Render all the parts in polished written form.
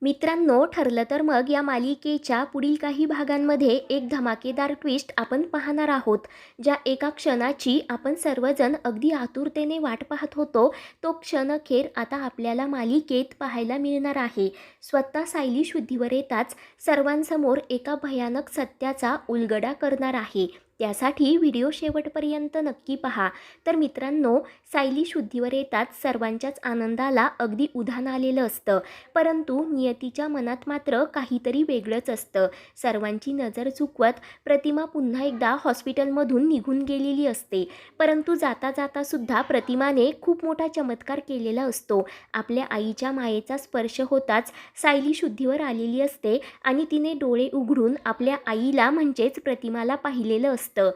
मित्रांनो, ठरलं तर मग या मालिकेच्या पुढील काही भागांमध्ये एक धमाकेदार ट्विस्ट आपण पाहणार आहोत. ज्या एका क्षणाची आपण सर्वजण अगदी आतुरतेने वाट पाहत होतो, तो क्षण अखेर आता आपल्याला मालिकेत पाहायला मिळणार आहे. स्वतः सायली शुद्धीवर येताच सर्वांसमोर एका भयानक सत्याचा उलगडा करणार आहे. त्यासाठी व्हिडिओ शेवटपर्यंत नक्की पहा. तर मित्रांनो, सायली शुद्धीवर येताच सर्वांच्याच आनंदाला अगदी उधाण आलेलं असतं. परंतु नियतीच्या मनात मात्र काहीतरी वेगळंच असतं. सर्वांची नजर चुकवत प्रतिमा पुन्हा एकदा हॉस्पिटलमधून निघून गेलेली असते. परंतु जाता जाता सुद्धा प्रतिमाने खूप मोठा चमत्कार केलेला असतो. आपल्या आईच्या मायेचा स्पर्श होताच सायली शुद्धीवर आलेली असते आणि तिने डोळे उघडून आपल्या आईला म्हणजेच प्रतिमाला पाहिलेलं असतं.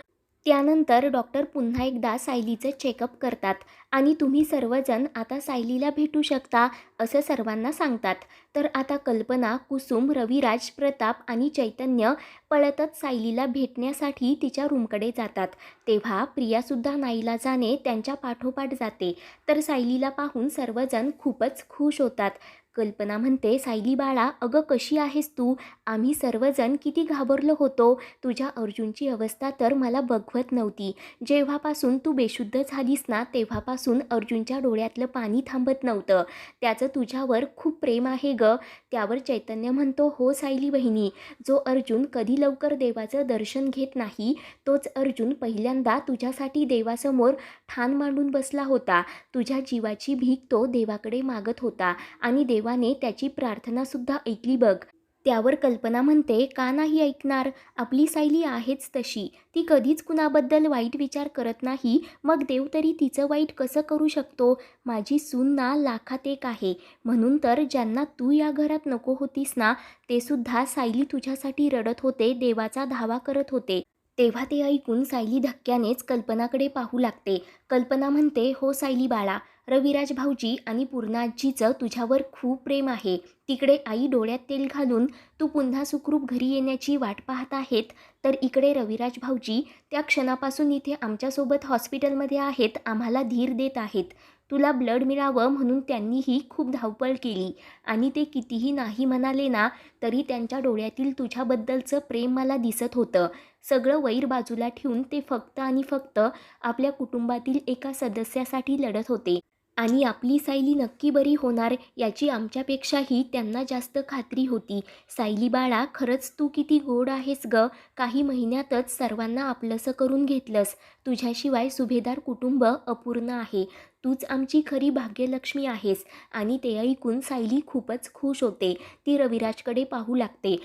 त्यानंतर डॉक्टर पुन्हा एकदा सायलीचं चेकअप करतात आणि तुम्ही सर्वजण आता सायलीला भेटू शकता असं सर्वांना सांगतात. तर आता कल्पना, कुसुम, रविराज, प्रताप आणि चैतन्य पळतच सायलीला भेटण्यासाठी तिच्या रूमकडे जातात. तेव्हा प्रियासुद्धा नाईलाजाने त्यांच्या पाठोपाठ जाते. तर सायलीला पाहून सर्वजण खूपच खुश होतात. कल्पना म्हणते, सायली बाळा, अगं कशी आहेस तू? आम्ही सर्वजण किती घाबरलो होतो. तुझ्या अर्जुनची अवस्था तर मला बघवत नव्हती. जेव्हापासून तू बेशुद्ध झालीस ना, तेव्हापासून अर्जुनच्या डोळ्यातलं पाणी थांबत नव्हतं. त्याचं तुझ्यावर खूप प्रेम आहे ग. त्यावर चैतन्य म्हणतो, हो सायली बहिणी, जो अर्जुन कधी लवकर देवाचं दर्शन घेत नाही, तोच अर्जुन पहिल्यांदा तुझ्यासाठी देवासमोर ठाण मांडून बसला होता. तुझ्या जीवाची भीक तो देवाकडे मागत होता आणि देवाने त्याची प्रार्थनासुद्धा ऐकली बघ. त्यावर कल्पना म्हणते, का नाही ऐकणार? आपली सायली आहेच तशी. ती कधीच कुणाबद्दल वाईट विचार करत नाही. मग देव तरी तिचं वाईट कसं करू शकतो? माझी सून ना लाखात एक आहे. म्हणून तर ज्यांना तू या घरात नको होतीस ना, ते सुद्धा सायली तुझ्यासाठी रडत होते, देवाचा धावा करत होते. तेव्हा ते ऐकून सायली धक्क्यानेच कल्पनाकडे पाहू लागते. कल्पना म्हणते, हो सायली बाळा, रविराज भाऊजी आणि पूर्णा आजीचं तुझ्यावर खूप प्रेम आहे. तिकडे आई डोळ्यात तेल घालून तू पुन्हा सुखरूप घरी येण्याची वाट पाहत आहेत, तर इकडे रविराज भाऊजी त्या क्षणापासून इथे आमच्यासोबत हॉस्पिटलमध्ये आहेत, आम्हाला धीर देत आहेत. तुला ब्लड मिळावं म्हणून त्यांनीही खूप धावपळ केली आणि ते कितीही नाही म्हणाले ना, तरी त्यांच्या डोळ्यातील तुझ्याबद्दलचं प्रेम मला दिसत होतं. सगळं वैर बाजूला ठेवून ते फक्त आणि फक्त आपल्या कुटुंबातील एका सदस्यासाठी लढत होते. आणि आपली सायली नक्की बरी होणार याची आमच्यापेक्षाही त्यांना जास्त खात्री होती. सायली बाळा, खरंच तू किती गोड आहेस ग. काही महिन्यातच सर्वांना आपलंसं करून घेतलंस. तुझ्याशिवाय सुभेदार कुटुंब अपूर्ण आहे. तूच आमची खरी भाग्यलक्ष्मी आहेस. आणि ते ऐकून सायली खूपच खुश होते. ती रविराजकडे पाहू लागते.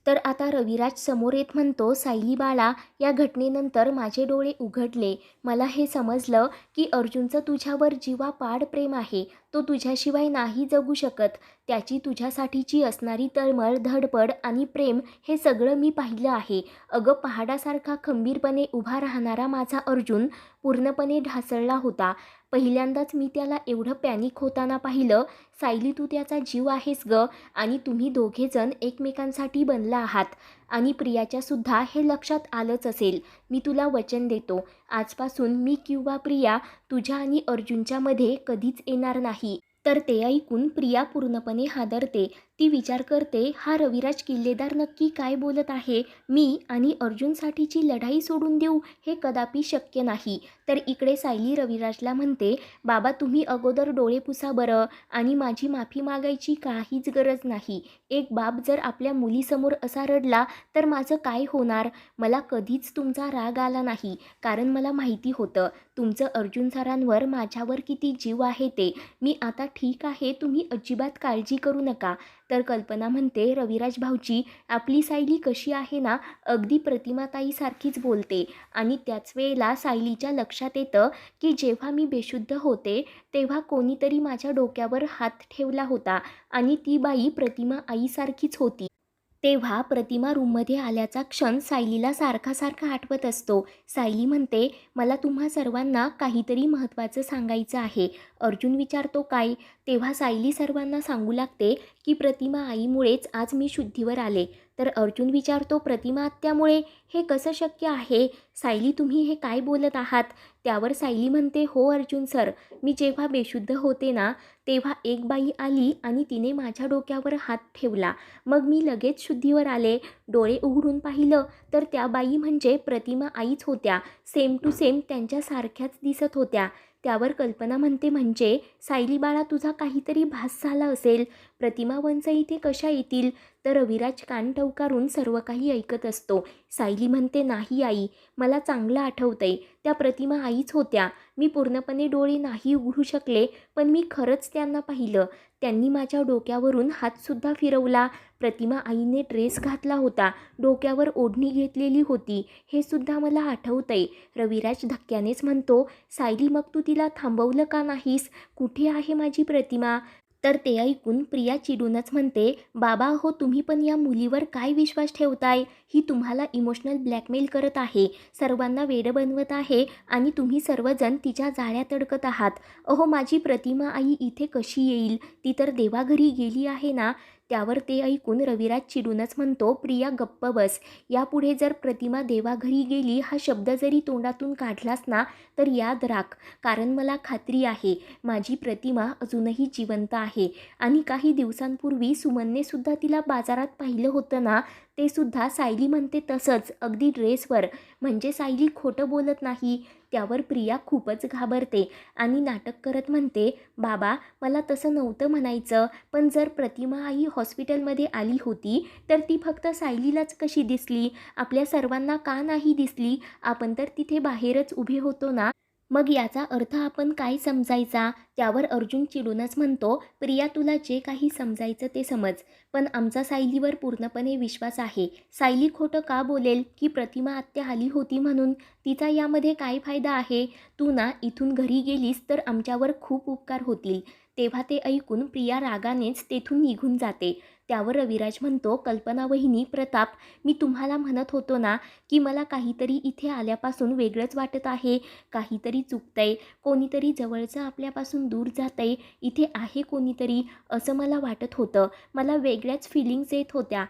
तर आता रविराज समोर येत म्हणतो, सायली बाळा, या घटनेनंतर माझे डोळे उघडले. मला हे समजलं की अर्जुनचं तुझ्यावर जीवापाड प्रेम आहे. तो तुझ्याशिवाय नाही जगू शकत. त्याची तुझ्यासाठीची असणारी तळमळ, धडपड आणि प्रेम हे सगळं मी पाहिलं आहे. अगं, पहाडासारखा खंबीरपणे उभा राहणारा माझा अर्जुन पूर्णपणे ढासळला होता. पहिल्यांदाच मी त्याला एवढं पॅनिक होताना पाहिलं. सायली, तू त्याचा जीव आहेस ग. आणि तुम्ही दोघेजण एकमेकांसाठी बनला आहात. आणि प्रियाच्या सुद्धा हे लक्षात आलंच असेल. मी तुला वचन देतो, आजपासून मी किंवा प्रिया तुझ्या आणि अर्जुनच्या मध्ये कधीच येणार नाही. तर ते ऐकून प्रिया पूर्णपणे हादरते. ती विचार करते, हा रविराज किल्लेदार नक्की काय बोलत आहे? मी आणि अर्जुनसाठीची लढाई सोडून देऊ? हे कदापि शक्य नाही. तर इकडे सायली रविराजला म्हणते, बाबा तुम्ही अगोदर डोळे पुसा बरं, आणि माझी माफी मागायची काहीच गरज नाही. एक बाप जर आपल्या मुलीसमोर असा रडला तर माझं काय होणार? मला कधीच तुमचा राग आला नाही, कारण मला माहिती होतं तुमचं अर्जुन सरांवर माझ्यावर किती जीव आहे ते. मी आता ठीक आहे, तुम्ही अजिबात काळजी करू नका. तर कल्पना म्हणते, रविराज भाऊजी, आपली सायली कशी आहे ना, अगदी प्रतिमाताईसारखीच बोलते. आणि त्याच वेळेला सायलीच्या लक्षात येतं की जेव्हा मी बेशुद्ध होते तेव्हा कोणीतरी माझ्या डोक्यावर हात ठेवला होता आणि ती बाई प्रतिमा आईसारखीच होती. तेव्हा प्रतिमा रूममध्ये आल्याचा क्षण सायलीला सारखा सारखा आठवत असतो. सायली म्हणते, मला तुम्हा सर्वांना काहीतरी महत्त्वाचं सांगायचं आहे. अर्जुन विचारतो, काय? तेव्हा सायली सर्वांना सांगू लागते की प्रतिमा आईमुळेच आज मी शुद्धीवर आले. तर अर्जुन विचारतो, प्रतिमा आत्यामुळे? हे कसं शक्य आहे? सायली, तुम्ही हे काय बोलत आहात? त्यावर सायली म्हणते, हो अर्जुन सर, मी जेव्हा बेशुद्ध होते ना, तेव्हा एक बाई आली आणि तिने माझ्या डोक्यावर हात ठेवला. मग मी लगेच शुद्धीवर आले. डोळे उघडून पाहिलं तर त्या बाई म्हणजे प्रतिमा आईच होत्या. सेम टू सेम त्यांच्यासारख्याच दिसत होत्या. त्यावर कल्पना म्हणते, म्हणजे सायली बाळा, तुझा काहीतरी भास झाला असेल. प्रतिमा वंश इथे कशा येतील? तर रविराज कान टवकारून सर्व काही ऐकत असतो. सायली म्हणते, नाही आई, मला चांगलं आठवतंय, त्या प्रतिमा आईच होत्या. मी पूर्णपणे डोळे नाही उघडू शकले, पण मी खरंच त्यांना पाहिलं. त्यांनी माझ्या डोक्यावरून हातसुद्धा फिरवला. प्रतिमा आईने ड्रेस घातला होता, डोक्यावर ओढणी घेतलेली होती, हे सुद्धा मला आठवतंय. रविराज धक्क्यानेच म्हणतो, सायली, मग तू तिला थांबवलं का नाहीस? कुठे आहे माझी प्रतिमा? तर ते ऐकून प्रिया चिडूनच म्हणते, बाबा हो, तुम्ही पण या मुलीवर काय विश्वास ठेवताय? ही तुम्हाला इमोशनल ब्लॅकमेल करत आहे, सर्वांना वेडं बनवत आहे आणि तुम्ही सर्वजण तिच्या जाळ्यात अडकत आहात. अहो, माझी प्रतिमा आई इथे कशी येईल? ती तर देवाघरी गेली आहे ना. त्यावर ते ऐकून रविराज चिडूनच म्हणतो, प्रिया गप्प बस. यापुढे जर प्रतिमा देवाघरी गेली हा शब्द जरी तोंडातून काढलास ना, तर याद राख, कारण मला खात्री आहे माझी प्रतिमा अजूनही जिवंत आहे. आणि काही दिवसांपूर्वी सुमनने सुद्धा तिला बाजारात पाहिलं होतं ना, ते सुद्धा सायली म्हणते तसंच, अगदी ड्रेसवर. म्हणजे सायली खोटं बोलत नाही. त्यावर प्रिया खूपच घाबरते आणि नाटक करत म्हणते, बाबा मला तसं नव्हतं म्हणायचं, पण जर प्रतिमा आई हॉस्पिटलमध्ये आली होती तर ती फक्त सायलीलाच कशी दिसली? आपल्या सर्वांना का नाही दिसली? आपण तर तिथे बाहेरच उभे होतो ना. मग याचा अर्थ आपण काय समजायचा? त्यावर अर्जुन चिडूनच म्हणतो, प्रिया, तुला जे काही समजायचं ते समज, पण आमचा सायलीवर पूर्णपणे विश्वास आहे. सायली खोटं का बोलेल की प्रतिमा आत्या आली होती म्हणून? तिचा यामध्ये काय फायदा आहे? तू ना इथून घरी गेलीस तर आमच्यावर खूप उपकार होतील. तेव्हा ते ऐकून प्रिया रागानेच तेथून निघून जाते. त्यावर रविराज म्हणतो, कल्पना वहिनी, प्रताप, मी तुम्हाला म्हणत होतो ना की मला काहीतरी इथे आल्यापासून वेगळंच वाटत आहे. काहीतरी चुकतंय, कोणीतरी जवळचं आपल्यापासून दूर जातंय, इथे आहे कोणीतरी, असं मला वाटत होतं. मला वेगळ्याच फिलिंग्स येत होत्या.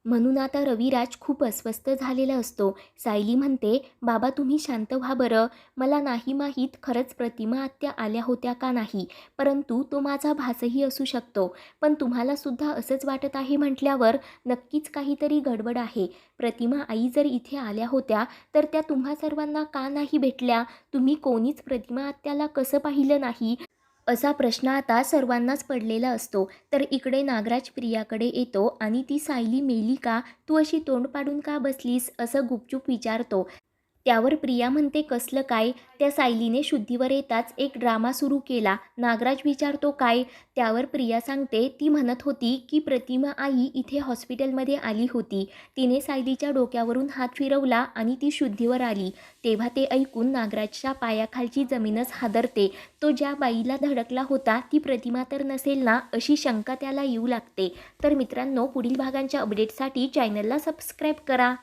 म्हणून आता रविराज खूप अस्वस्थ झालेला असतो. सायली म्हणते, बाबा तुम्ही शांत व्हा बरं. मला नाही माहीत खरंच प्रतिमा आत्या आल्या होत्या का नाही, परंतु तो माझा भासही असू शकतो. पण तुम्हाला सुद्धा असंच वाटत आहे म्हटल्यावर नक्कीच काहीतरी गडबड आहे. प्रतिमा आई जर इथे आल्या होत्या तर त्या तुम्हा सर्वांना का नाही भेटल्या? तुम्ही कोणीच प्रतिमा आत्याला कसं पाहिलं नाही? असा प्रश्न आता सर्वांनाच पडलेला असतो. तर इकडे नागराज प्रियाकडे येतो आणि ती सायली मेली का? तू अशी तोंड पाडून का बसलीस? असं गुपचूप विचारतो. त्यावर प्रिया म्हणते, कसलं काय? त्या सायलीने शुद्धीवर येताच एक ड्रामा सुरू केला. नागराज विचारतो, काय? त्यावर प्रिया सांगते, ती म्हणत होती की प्रतिमा आई इथे हॉस्पिटलमध्ये आली होती. तिने सायलीच्या डोक्यावरून हात फिरवला आणि ती शुद्धीवर आली. तेव्हा ते ऐकून नागराजच्या पायाखालची जमीनच हादरते. तो ज्या बाईला धडकला होता ती प्रतिमा तर नसेल ना, अशी शंका त्याला येऊ लागते. तर मित्रांनो, पुढील भागांच्या अपडेटसाठी चॅनलला सबस्क्राईब करा.